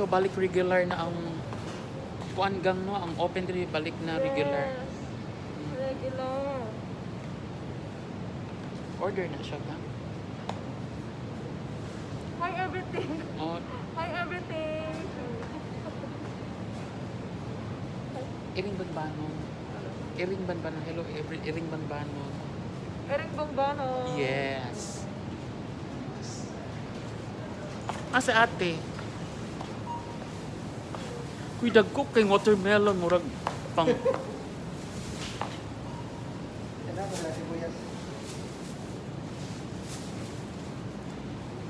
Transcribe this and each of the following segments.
So balik regular na ang kuan gang no, ang open diri balik na regular. Yes. Regular. Order na siya gang. Hi everything. Oh, Hi everything. iring banbanon. Iring banbanon. Hello, iring banbanon. Ering Bombano. Yes. Asa ate? Kuy dagko kay watermelon murag pang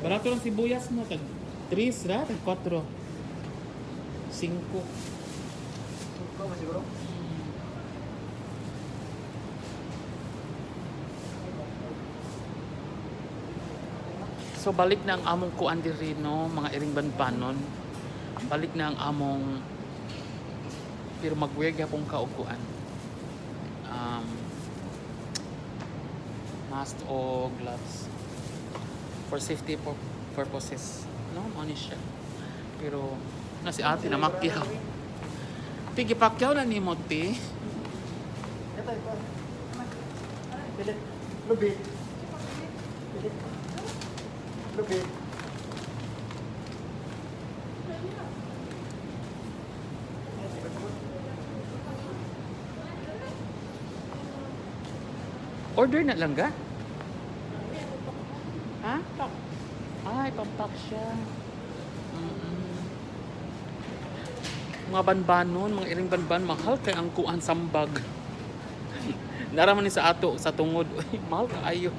barato lang sibuyas mo tag 3 ra tag 4. 5. Siguro? So balik na ang among kuan diri no, mga iring banbanon. Balik na ang among pero mag-wear gyapon ka og kuan. Mask o gloves for safety purposes. No, mo ni siya. Pero na si ate na makyaw. Tigi pakyaw na ni mo ti. Ito, ito. Pilit. Lubi. Pilit. Lubi. Order na lang ga? Ha? Ay, pampak siya. Mga banbanon, mga iring banban, mahal kay ang kuan sambag. Naraman ni sa ato, sa tungod. Uy, mahal ka ayo.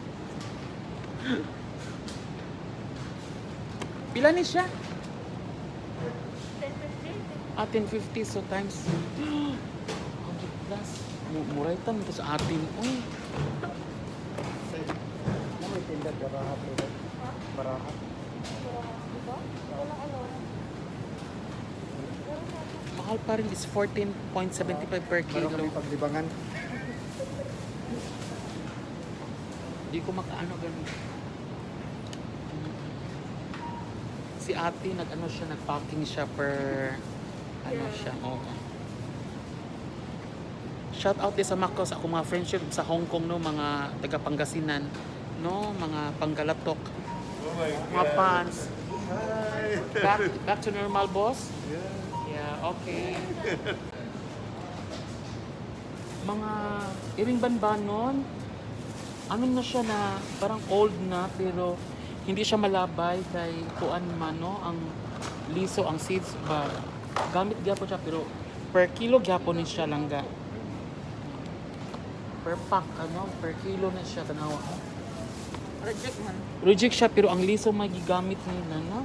Pila ni siya? 1050. 1050 so times 100 plus. Muray tan to sa atin. Uy. May tinda barahat. Barahat. Diba? Walang ano. Mahal pa rin is 14.75 per Meron kilo. kami paglibangan. Di ko makaano ganun. Si ate nag-ano siya, nag-packing siya per ano siya. Oo. Shout out din sa Macau sa akong mga friendship sa Hong Kong no, mga taga Pangasinan, no, mga Panggalatok. Oh my Mga fans. Hi. Back to normal, boss? Yeah. Yeah, okay. Mga iring banbanon, ano na siya na parang old na pero hindi siya malabay kay kuan man no, ang liso, ang seeds ba gamit gyapon siya pero per kilo gyapon ni siya langga. Per pack ano, per kilo na siya tanawa. Reject man. Reject siya pero ang liso magigamit nila no.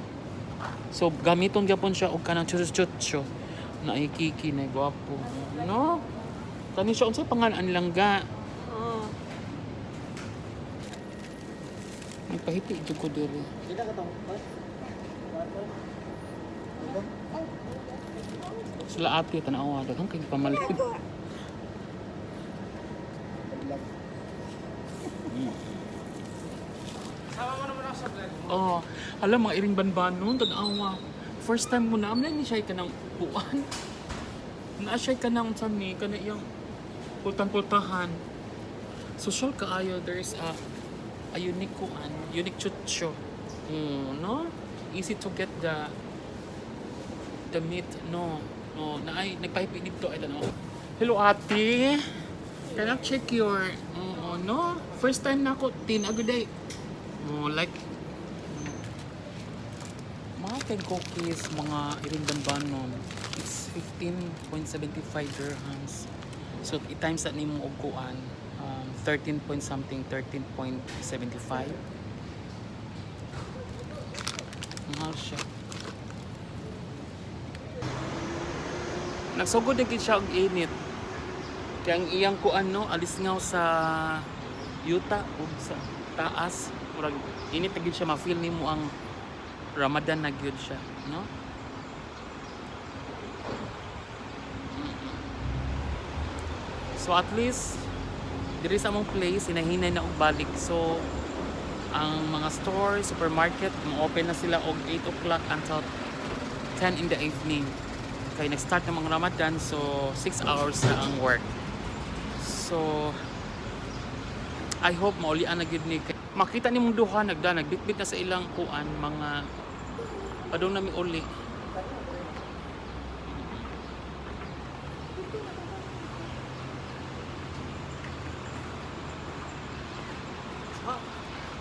So gamiton gyapon siya og kanang chuchutcho na ikiki na gwapo no. Kani siya unsay pangalan langga. Oo. Nagpahiti jud ko diri. Kita ka tong. Sila ate tanawa daghang kay pamalit. Oh, alam mga iring banbanon tanawa. First time mo na amna ni siya kanang puan. Na siya kanang unsan ni kana iyang pultan-pultahan. Social kaayo there is a unique kuan, unique chucho. No? Easy to get the meat, no. No, naay nagpahipi dito ay no. Hello ate. Can I check your no? First time na ako tinaguday. Like mga kay cookies, mga iring banbanon. It's 15.75 dirhams. So i-times that nimo og kuan 13 point something, 13.75. Mahal siya. Nagsugod din siya og init. Kaya ang iyang kuan no, alisngaw sa yuta ug sa taas. Murag init na gyud siya, ma-feel nimo ang Ramadan na gyud siya, no? So at least diri sa among place hinahinay na og balik. So ang mga store, supermarket, open na sila og 8 o'clock until 10 in the evening. Kaya nag-start ng mga Ramadan, so 6 hours na ang work. So, I hope maulian na gid ni. Makita ni mong duha nagbitbit na sa ilang kuan mga padong nami uli.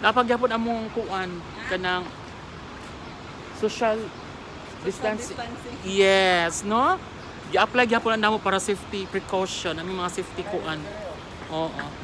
Napagyapon among kuan kanang social distancing. Yes, no? Gi-apply gyapon na namo para safety precaution, aming mga safety kuan. Oo.